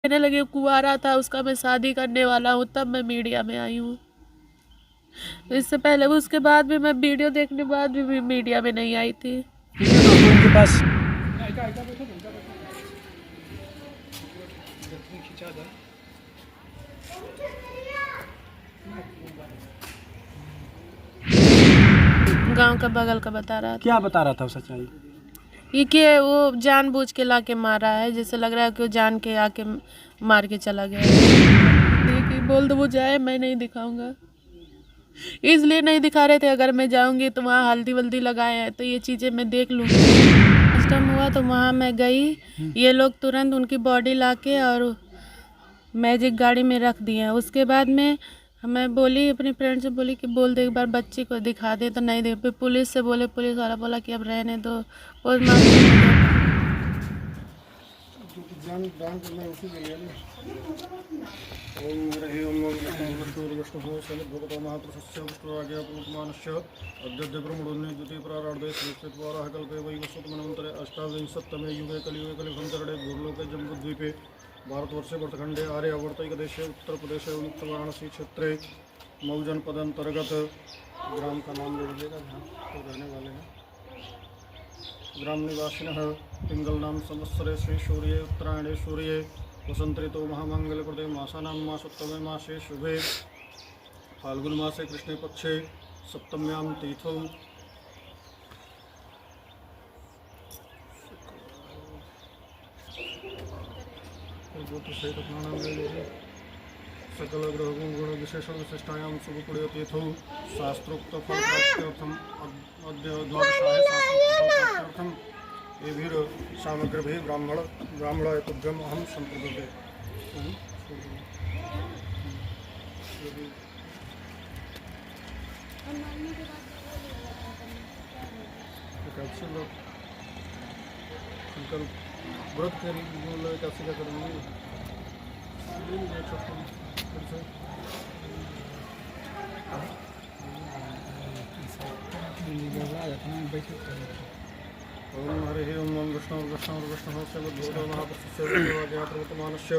कहने लगे कुंवारा था, उसका मैं शादी करने वाला हूँ, तब मैं मीडिया में आई हूँ। तो इससे पहले उसके बाद भी मैं वीडियो देखने के बाद भी मीडिया में नहीं आई थी। दोस्तों उनके पास गांव का बगल का बता रहा था। क्या बता रहा था वो सच्चाई? ये कि वो जानबूझ के लाके मारा है, जैसे लग रहा है कि वो जान के आके मार के चला गया है। कि बोल दो वो जाए, मैं नहीं दिखाऊंगा, इसलिए नहीं दिखा रहे थे। अगर मैं जाऊंगी तो वहाँ हल्दी वल्दी लगाए हैं तो ये चीज़ें मैं देख लूँगी। फर्स्ट टाइम हुआ तो वहाँ मैं गई, ये लोग तुरंत उनकी बॉडी लाके और मैजिक गाड़ी में रख दिए हैं। उसके बाद में मैं बोली अपनी फ्रेंड से, बोली कि बोल दे एक बार बच्ची को दिखा दे, तो नहीं दे। फिर पुलिस से बोले, पुलिस वाला बोला कि अब रहने दो, ओम हरि ओम विष्णु भगवतो महापुरुषस्य विष्णुराज्ञापूर्वमानस्य अद्य ब्रह्मणोन्य द्वितीय प्रारार्धे श्रीकृतवाराः कल्पे वैवस्वतमन्वन्तरे अष्टाविंशत्तमे युगे कलियुगे कलिसंचरणे भूर्लोके जम्बूद्वीपे भारतवर्षे वर्तखंडे आर्यावर्तैकदेशे उत्तरप्रदेशे मुक्त वाराणसी क्षेत्रे मऊ जनपदांतर्गत ग्राम का नाम ले लीजिएगा, तो रहने वाले हैं ग्राम निवासिनः पिंगल नाम संवत्सरे श्री सूर्ये उत्तरायणे सूर्ये वसंत ऋतु महामंगलप्रदे मासानां मासोत्तमे मासे शुभे फाल्गुन मासे कृष्णे पक्षे सप्तम्यां तिथौ सकल ग्रह गुण विशेषण विशिष्टायां शुभपुण्यतिथौ शास्त्रोक्त फल प्राप्त्यर्थम अद्य द्वादशाय शास्त्रोक्त एभिर सामग्रभिः ब्राह्मणाय तुभ्यम् अहं संप्रदते। व्रत करेंगे, एकादशी का करेंगे, ओम हरि ओम विष्णु से भूतो महापुरुषस्य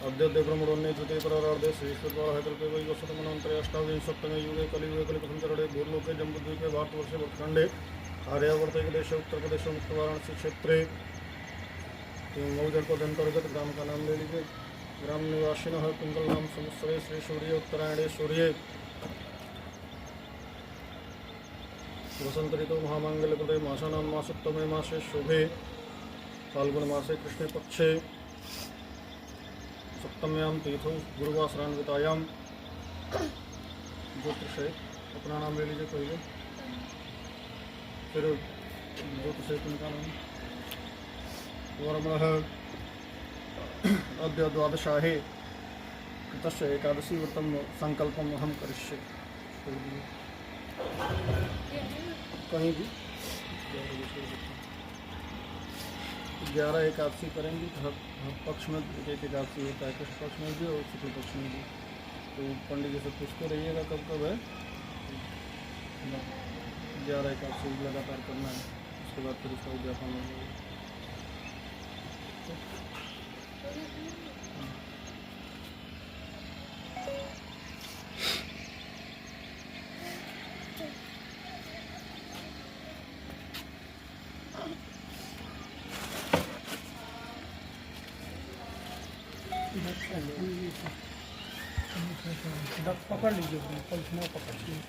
अद्य ब्रह्मणोन्य द्वितीय प्रारार्धे श्रीकृतवाराः कल्पे वैवस्वतमन्वन्तरे अष्टाविंशत्तमे युगे कलियुगे कलिसंचरणे भूर्लोके जम्बूद्वीपे भारतवर्षे वर्तखंडे आर्यावर्तैकदेशे उत्तरप्रदेशे मुक्त वाराणसी क्षेत्रे मऊ जनपदांतर्गत ग्राम का नाम ले लीजिए। ग्राम निवासिनः पिंगल नाम संवत्सरे श्री सूर्ये उत्तरायणे सूर्ये वसंत ऋतु महामंगलप्रदे मासानां मासोत्तमे मासे शुभे फाल्गुन मासे कृष्णे पक्षे सप्तम्यां तिथौ गुरुवासरान्वितायां ज्योतिष अपना नाम ले लीजिए पहले, फिर ज्योतिष उनका नाम वर्मणः अद्य द्वादशाहे कृतस्य एकादशी व्रतं संकल्पम अहम करिष्ये। कहीं भी 11 एकादशी करेंगे तो हर पक्ष में एक एकादशी होता है, कृष्ण पक्ष में भी और शुक्ल पक्ष में भी। तो पंडित जी से पूछते रहिएगा कब कब है, 11 एकादशी लगातार करना है, उसके बाद फिर उसका उद्यापन हो जाएगा। पकड़ लीजिए, पकड़ लीजिए।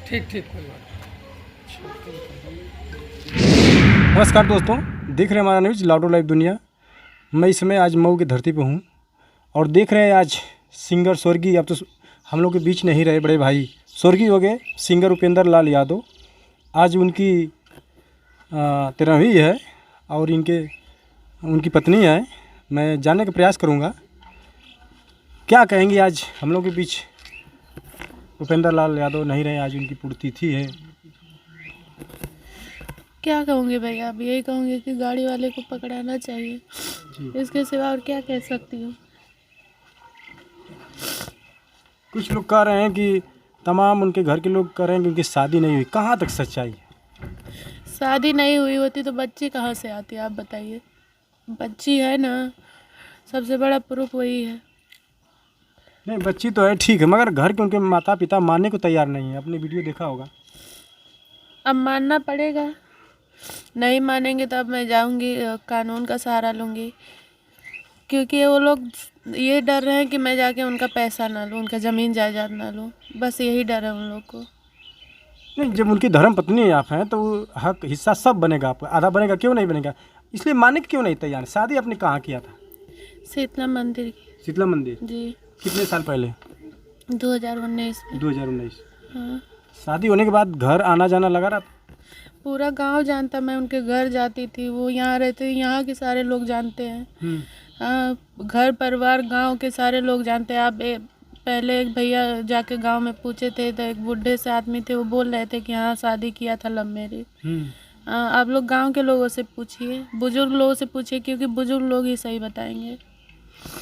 ठीक कोई बात। नमस्कार दोस्तों, देख रहे हैं हमारा न्यूज़ लाडो लाइव दुनिया। मैं इस समय आज मऊ की धरती पे हूँ और देख रहे हैं आज सिंगर स्वर्गीय, अब तो हम लोग के बीच नहीं रहे, बड़े भाई स्वर्गीय हो गए सिंगर उपेंद्र लाल यादव। आज उनकी 13वीं है और उनकी पत्नी है। मैं जानने का प्रयास करूँगा क्या कहेंगे, आज हम लोग के बीच उपेंद्र लाल यादव नहीं रहे, आज उनकी पुण्यतिथि है। क्या कहूँगी भैया, अब यही कहूँगी कि गाड़ी वाले को पकड़ाना चाहिए, इसके सिवा और क्या कह सकती हूँ। कुछ लोग कह रहे हैं कि तमाम उनके घर के लोग कह रहे हैं कि उनकी शादी नहीं हुई, कहाँ तक सच्चाई है? शादी नहीं हुई होती तो बच्ची कहाँ से आती, आप बताइए। बच्ची है ना, सबसे बड़ा प्रूफ वही है। नहीं, बच्ची तो है ठीक है, मगर घर के उनके माता पिता मानने को तैयार नहीं है। आपने वीडियो देखा होगा। अब मानना पड़ेगा, नहीं मानेंगे तो अब मैं जाऊंगी, कानून का सहारा लूँगी, क्योंकि वो लोग ये डर रहे हैं कि मैं जाके उनका पैसा ना लूँ, उनका ज़मीन जायदाद ना लूँ, बस यही डर है उन लोग को। नहीं, जब उनकी धर्म पत्नी आप हैं तो वो हक हिस्सा सब बनेगा, आपका आधा बनेगा, क्यों नहीं बनेगा? इसलिए मानने के क्यों नहीं तैयार? शादी आपने कहाँ किया था? शीतला मंदिर की। शीतला मंदिर। जी, कितने साल पहले? 2019 में। 2019। हाँ, शादी होने के बाद घर आना जाना लगा रहा था? पूरा गांव जानता, मैं उनके घर जाती थी, वो यहाँ रहते, यहाँ के सारे लोग जानते हैं। हाँ, घर परिवार गांव के सारे लोग जानते हैं। आप पहले एक भैया जाके गांव में पूछे थे तो एक बूढ़े से आदमी थे, वो बोल रहे थे कि हाँ शादी किया था लव मैरिज। आप लोग गांव के लोगों से पूछिए, बुजुर्ग लोगों से पूछिए, क्योंकि बुजुर्ग लोग ही सही बताएंगे।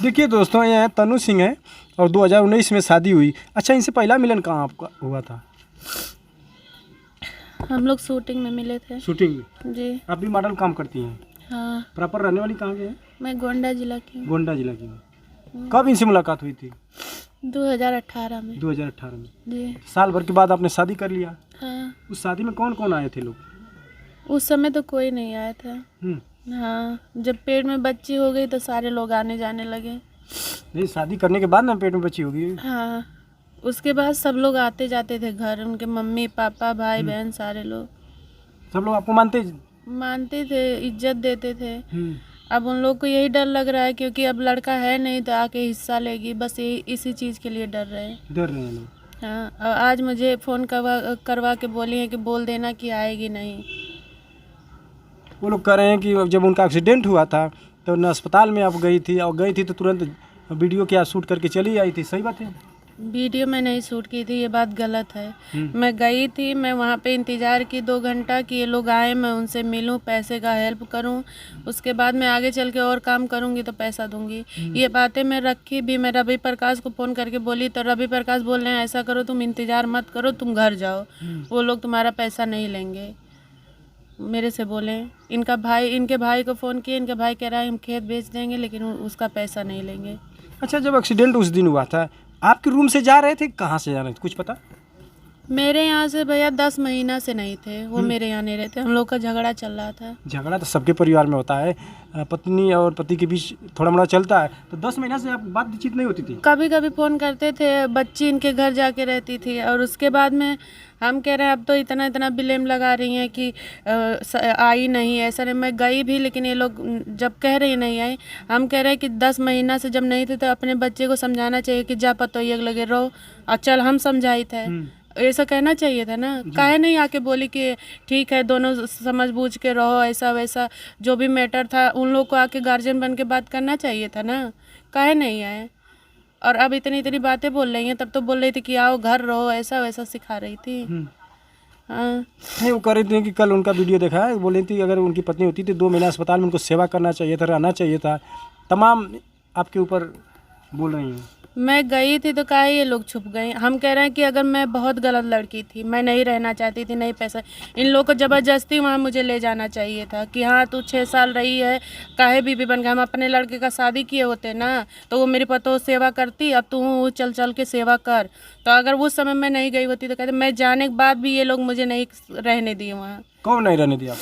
देखिए दोस्तों, ये तनु सिंह है और 2019 में शादी हुई। अच्छा, इनसे पहला मिलन कहाँ आपका हुआ था? हम लोग शूटिंग में मिले थे। शूटिंग में? जी। आप भी मॉडल काम करती हैं? हाँ, प्रॉपर रहने वाली कहाँ के हैं? मैं गोंडा जिला की हूँ। गोंडा जिला की हूँ। कब इनसे मुलाकात हुई थी? 2018 में। 2018 में। जी। साल भर के बाद आपने शादी कर लिया। हाँ, उस शादी में कौन कौन आए थे लोग? उस समय तो कोई नहीं आया था। हाँ, जब पेट में बच्ची हो गई तो सारे लोग आने जाने लगे। नहीं, शादी करने के बाद ना पेट में बच्ची होगी। हाँ, उसके बाद सब लोग आते जाते थे घर, उनके मम्मी पापा भाई बहन सारे लोग सब लोग आपको मानते? मानते थे, इज्जत देते थे। अब उन लोग को यही डर लग रहा है, क्योंकि अब लड़का है नहीं तो आके हिस्सा लेगी, बस यही इसी चीज़ के लिए डर रहे हैं। डर रहे हैं लोग। हाँ, और आज मुझे फ़ोन करवा के बोली है कि बोल देना कि आएगी नहीं। वो लोग कह रहे हैं कि जब उनका एक्सीडेंट हुआ था तो न अस्पताल में आप गई थी, और गई थी तो तुरंत वीडियो क्या शूट करके चली आई थी, सही बात है? वीडियो में नहीं शूट की थी, ये बात गलत है। मैं गई थी, मैं वहाँ पे इंतज़ार की 2 घंटा कि ये लोग आए, मैं उनसे मिलूं, पैसे का हेल्प करूं, उसके बाद मैं आगे चल के और काम करूंगी तो पैसा दूंगी। ये बातें मैं रखी भी, मैं रवि प्रकाश को फ़ोन करके बोली तो रवि प्रकाश बोल रहे हैं ऐसा करो, तुम इंतज़ार मत करो, तुम घर जाओ, वो लोग तुम्हारा पैसा नहीं लेंगे। मेरे से बोले, इनके भाई को फ़ोन किए, इनके भाई कह रहा है हम खेत बेच देंगे लेकिन उसका पैसा नहीं लेंगे। अच्छा, जब एक्सीडेंट उस दिन हुआ था, आपके रूम से जा रहे थे, कहाँ से जा रहे थे, कुछ पता? मेरे यहाँ से भैया 10 महीना से नहीं थे, वो मेरे यहाँ नहीं रहते, हम लोग का झगड़ा चल रहा था। झगड़ा तो सबके परिवार में होता है, पत्नी और पति के बीच थोड़ा मोड़ा चलता है, तो 10 महीना से आप बातचीत नहीं होती थी? कभी कभी फ़ोन करते थे, बच्ची इनके घर जाके रहती थी, और उसके बाद में हम कह रहे हैं अब तो इतना ब्लेम लगा रही हैं कि आई नहीं, ऐसा नहीं। मैं गई भी, लेकिन ये लोग जब कह रही नहीं आई, हम कह रहे हैं कि 10 महीना से जब नहीं थे तो अपने बच्चे को समझाना चाहिए कि जा पतो ये लगे रहो, और चल हम समझाई थे, ऐसा कहना चाहिए था ना। काहे नहीं आके बोली कि ठीक है दोनों समझ बूझ के रहो, ऐसा वैसा जो भी मैटर था उन लोग को आके गार्जियन बन के बात करना चाहिए था ना, काहे नहीं आए। और अब इतनी बातें बोल रही हैं, तब तो बोल रही थी कि आओ घर रहो, ऐसा वैसा सिखा रही थी। हाँ, नहीं, वो कह रही थी कि कल उनका वीडियो देखा है, बोल रही थी अगर उनकी पत्नी होती तो 2 महीना अस्पताल में उनको सेवा करना चाहिए था, रहना चाहिए था, तमाम आपके ऊपर बोल रही हैं। मैं गई थी तो काहे ये लोग छुप गए। हम कह रहे हैं कि अगर मैं बहुत गलत लड़की थी, मैं नहीं रहना चाहती थी, नहीं पैसा, इन लोग को ज़बरदस्ती वहाँ मुझे ले जाना चाहिए था कि हाँ तू 6 साल रही है, काहे बीबी बन गया। हम अपने लड़के का शादी किए होते ना तो वो मेरी पतोह सेवा करती, अब तू चल चल के सेवा कर। तो अगर उस समय मैं नहीं गई होती तो कहते, मैं जाने के बाद भी ये लोग मुझे नहीं रहने दिए वहाँ। कौन नहीं रहने दिया?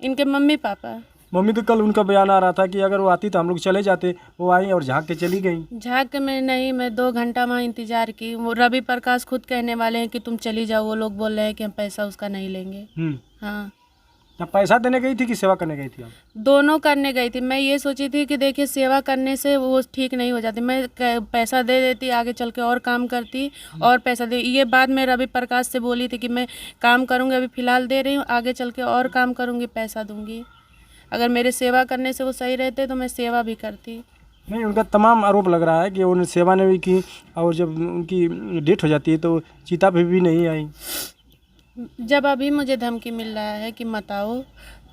इनके मम्मी पापा। मम्मी तो कल उनका बयान आ रहा था कि अगर वो आती तो हम लोग चले जाते, वो आई और झाँक के चली गई। झाँक के मैं नहीं, मैं 2 घंटा वहाँ इंतज़ार की। वो रवि प्रकाश खुद कहने वाले हैं कि तुम चली जाओ, वो लोग बोल रहे हैं कि हम पैसा उसका नहीं लेंगे। हाँ, अब पैसा देने गई थी कि सेवा करने गई थी आप? दोनों करने गई थी। मैं ये सोची थी कि देखिए सेवा करने से वो ठीक नहीं हो जाती, मैं पैसा दे देती, आगे चल के और काम करती और पैसा दे। ये बात मैं रवि प्रकाश से बोली थी कि मैं काम करूँगी, अभी फ़िलहाल दे रही हूँ, आगे चल के और काम करूँगी, पैसा दूँगी। अगर मेरे सेवा करने से वो सही रहते तो मैं सेवा भी करती। नहीं, उनका तमाम आरोप लग रहा है कि उन्होंने सेवा नहीं की और जब उनकी डेथ हो जाती है तो चिता पे भी नहीं आई। जब अभी मुझे धमकी मिल रहा है कि मत आओ,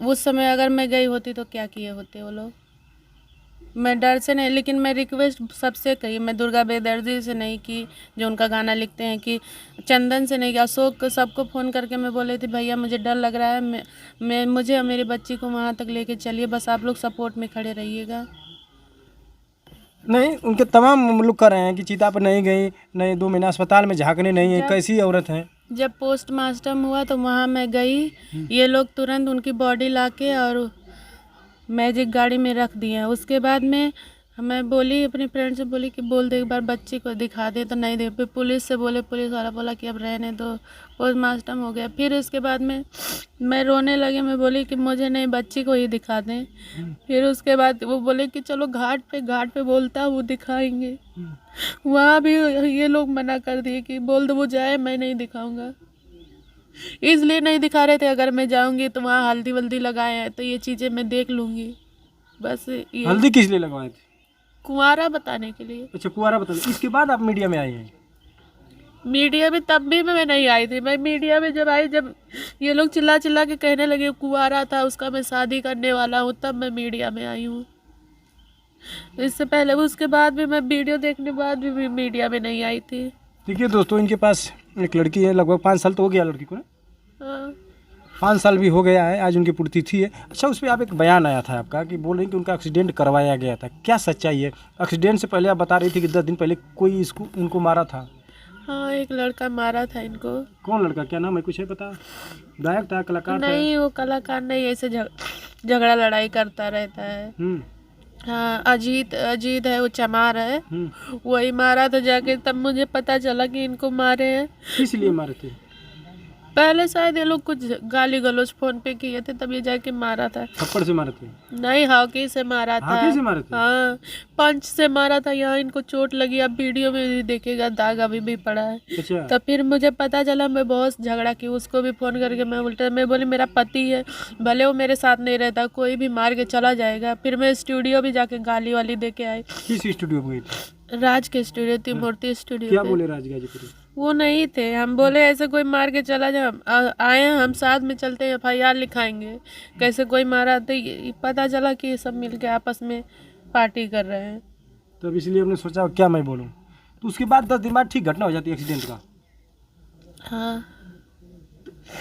उस समय अगर मैं गई होती तो क्या किए होते वो लोग। मैं डर से नहीं, लेकिन मैं रिक्वेस्ट सबसे कही, मैं दुर्गा बेदर्जी से नहीं की, जो उनका गाना लिखते हैं, कि चंदन से नहीं की, अशोक सबको फ़ोन करके मैं बोले थी भैया मुझे डर लग रहा है, मैं मुझे और मेरी बच्ची को वहाँ तक लेके चलिए, बस आप लोग सपोर्ट में खड़े रहिएगा। नहीं, उनके तमाम लोग कह रहे हैं कि चिता पर नहीं गई, नहीं 2 महीना अस्पताल में झाँकने नहीं है, कैसी औरत है। जब पोस्टमार्टम हुआ तो वहाँ मैं गई, ये लोग तुरंत उनकी बॉडी लाके और मैजिक गाड़ी में रख दिए। उसके बाद में मैं बोली अपनी फ्रेंड से, बोली कि बोल दे एक बार बच्ची को दिखा दे, तो नहीं दे। फिर पुलिस से बोले, पुलिस वाला बोला कि अब रहने दो, पोस्टमार्टम हो गया। फिर उसके बाद में मैं रोने लगी, मैं बोली कि मुझे नहीं, बच्ची को ही दिखा दें। फिर उसके बाद वो बोले कि चलो घाट पे बोलता वो दिखाएंगे। वहाँ भी ये लोग मना कर दिए कि बोल दो वो जाए, मैं नहीं दिखाऊंगा। इसलिए नहीं दिखा रहे थे, अगर मैं जाऊंगी तो वहाँ हल्दी वल्दी लगाए हैं तो ये चीज़ें मैं देख लूँगी, बस ये हल्दी किस लिए लगवाए थे? कुंवारा बताने के लिए। अच्छा, कुंवारा बता दो। इसके बाद आप मीडिया में आई हैं? मीडिया में तब भी मैं नहीं आई थी। मैं मीडिया में जब आई, जब ये लोग चिल्ला चिल्ला के कहने लगे कुंवारा था उसका, मैं शादी करने वाला हूँ, तब मैं मीडिया में आई हूँ। इससे पहले उसके बाद भी मैं वीडियो देखने के बाद भी मीडिया में नहीं आई थी। देखिए दोस्तों, इनके पास एक लड़की है, लगभग 5 साल तो हो गया लड़की को ना, हाँ। 5 साल भी हो गया है, आज उनकी पुण्यतिथि है। अच्छा, उस पर आप एक बयान आया था आपका कि बोल रही कि उनका एक्सीडेंट करवाया गया था, क्या सच्चाई है? एक्सीडेंट से पहले आप बता रही थी कि 10 दिन पहले कोई उनको मारा था। हाँ, एक लड़का मारा था इनको। कौन लड़का, क्या नाम है, कुछ है पता? गायक था, कलाकार था? नहीं, वो कलाकार नहीं, ऐसे झगड़ा लड़ाई करता रहता है। हाँ, अजीत है, वो चमार है, वही मारा था जाके। तब मुझे पता चला कि इनको मारे हैं। किस लिए मारे थे? पहले शायद ये लोग कुछ गाली गलौज फोन पे किए थे, तब ये जाके मारा था। थप्पड़ से मारे थे? नहीं, हॉकी से मारा था। हाथी से मारे थे? हाँ, पंच से मारा था। यहाँ इनको चोट लगी, अब वीडियो में भी देखेगा, दाग अभी भी पड़ा है। अच्छा। तब फिर मुझे पता चला, मैं बहुत झगड़ा की, उसको भी फ़ोन करके मैं बोली मेरा पति है, भले वो मेरे साथ नहीं रहता, कोई भी मार के चला जाएगा। फिर मैं स्टूडियो भी जाके गाली वाली दे के आई। किस स्टूडियो में गई थी? राज के स्टूडियो, त्रिमूर्ति स्टूडियो। क्या बोले राज गाजीपुरी? वो नहीं थे, हम बोले ऐसे कोई मार के चला जाए, आए हैं हम साथ में चलते हैं, FIR लिखाएंगे, कैसे कोई मारा। तो ये पता चला कि ये सब मिल के आपस में पार्टी कर रहे हैं। तब इसलिए हमने सोचा क्या मैं बोलूँ, तो उसके बाद 10 दिन बाद ठीक घटना हो जाती है एक्सीडेंट का। हाँ,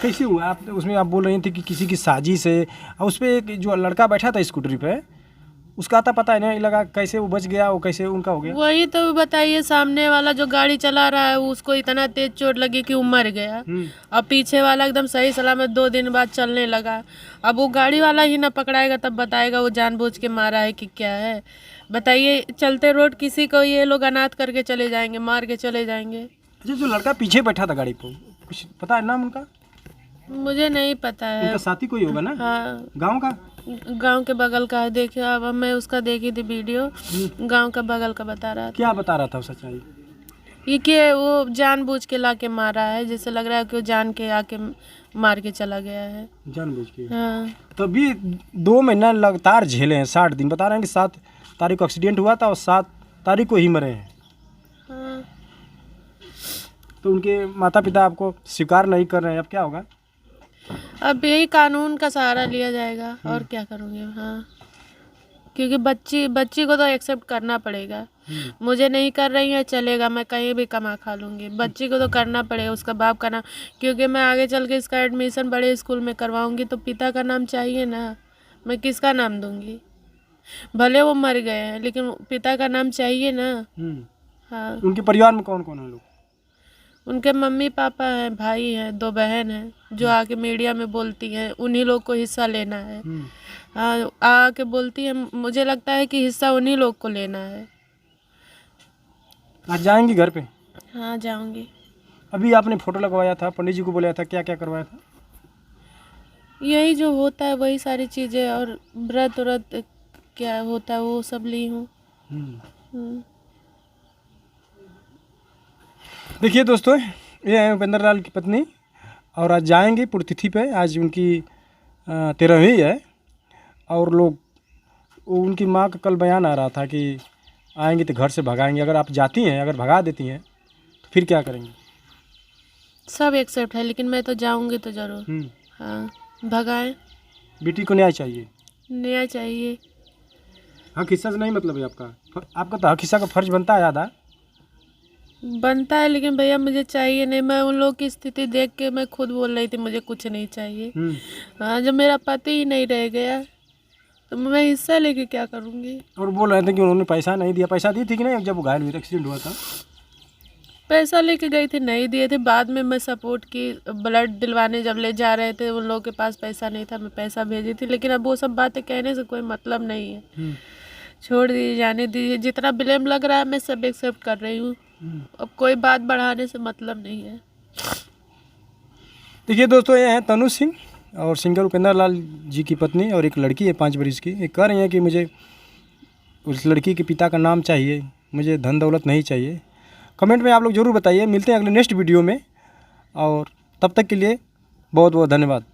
कैसे हुआ? आप उसमें आप बोल रही थी कि किसी की साजिश है, और उस पर एक जो लड़का बैठा था स्कूटरी पे, उसका आता पता है नहीं लगा, कैसे वो बच गया, वो कैसे उनका हो गया? वही तो बताइए, सामने वाला जो गाड़ी चला रहा है उसको इतना तेज चोट लगी कि वो मर गया, और पीछे वाला एकदम सही सलामत 2 दिन बाद चलने लगा। अब वो गाड़ी वाला ही ना पकड़ाएगा तब बताएगा वो जानबूझ के मारा है कि क्या है। बताइए, चलते रोड किसी को ये लोग अनाथ करके चले जाएंगे, मार के चले जाएंगे। अच्छा, जो लड़का पीछे बैठा था गाड़ी पर, कुछ पता है नाम उनका? मुझे नहीं पता है। उनका साथी कोई होगा ना? हाँ, गाँव का? गांव के बगल का है। देखिए, अब मैं उसका देखी थी वीडियो, गांव का बगल का बता रहा था। क्या बता रहा था सच्चाई? ये कि वो जानबूझ के लाके मारा है, जैसे लग रहा है कि वो जान के आके मार के चला गया है, जानबूझ के। हाँ। तभी 2 महीना लगातार झेले हैं, 60 दिन। बता रहे हैं कि 7 तारीख को एक्सीडेंट हुआ था और 7 तारीख को ही मरे हैं। हाँ। तो उनके माता पिता आपको स्वीकार नहीं कर रहे हैं, अब क्या होगा? अब यही कानून का सहारा लिया जाएगा, और क्या करूँगी। हाँ, क्योंकि बच्ची को तो एक्सेप्ट करना पड़ेगा। मुझे नहीं कर रही है चलेगा, मैं कहीं भी कमा खा लूँगी, बच्ची को तो करना पड़ेगा, उसका बाप का नाम। क्योंकि मैं आगे चल के इसका एडमिशन बड़े स्कूल में करवाऊँगी तो पिता का नाम चाहिए ना, मैं किसका नाम दूँगी? भले वो मर गए हैं लेकिन पिता का नाम चाहिए ना। हाँ। उनके परिवार में कौन कौन है लोग? उनके मम्मी पापा हैं, भाई हैं, 2 बहन हैं जो आके मीडिया में बोलती हैं, उन्हीं लोग को हिस्सा लेना है। हाँ, आके बोलती है, मुझे लगता है कि हिस्सा उन्हीं लोग को लेना है। आज जाएंगी घर पे? हाँ, जाऊंगी। अभी आपने फोटो लगवाया था, पंडित जी को बोला था, क्या क्या करवाया था? यही जो होता है वही सारी चीज़ें, और व्रत क्या होता है वो सब ली हूँ। देखिए दोस्तों, ये है उपेंद्र लाल की पत्नी, और आज जाएंगे पुण्यतिथि पे। आज उनकी 13वीं है, और लोग उनकी माँ का कल बयान आ रहा था कि आएंगे तो घर से भगाएंगे। अगर आप जाती हैं, अगर भगा देती हैं तो फिर क्या करेंगे? सब एक्सेप्ट है, लेकिन मैं तो जाऊंगी तो ज़रूर। हाँ, भगाएं। बेटी को न्याय चाहिए, न्याय चाहिए। हक हिस्सा से नहीं मतलब है आपका? आपका तो हक हिस्सा का फर्ज बनता है आधा। बनता है, लेकिन भैया मुझे चाहिए नहीं। मैं उन लोगों की स्थिति देख के मैं खुद बोल रही थी मुझे कुछ नहीं चाहिए। हाँ, जब मेरा पति ही नहीं रह गया तो मैं हिस्सा लेके क्या करूँगी? और बोल रहे थे कि उन्होंने पैसा नहीं दिया। पैसा दी थी कि नहीं जब वो घायल हुई थी, एक्सीडेंट हुआ था? पैसा लेके गई थी, नहीं दिए थे। बाद में मैं सपोर्ट की, ब्लड दिलवाने जब ले जा रहे थे उन लोगों के पास पैसा नहीं था, मैं पैसा भेजी थी। लेकिन अब वो सब बातें कहने से कोई मतलब नहीं है। छोड़ दीजिए, जाने दीजिए। जितना ब्लेम लग रहा है मैं सब एक्सेप्ट कर रही हूँ। अब कोई बात बढ़ाने से मतलब नहीं है। देखिए दोस्तों, ये हैं तनु सिंह और सिंगर उपेंद्र लाल जी की पत्नी, और एक लड़की है 5 वर्ष की। ये कह रही है कि मुझे उस लड़की के पिता का नाम चाहिए, मुझे धन दौलत नहीं चाहिए। कमेंट में आप लोग ज़रूर बताइए। मिलते हैं अगले नेक्स्ट वीडियो में, और तब तक के लिए बहुत बहुत धन्यवाद।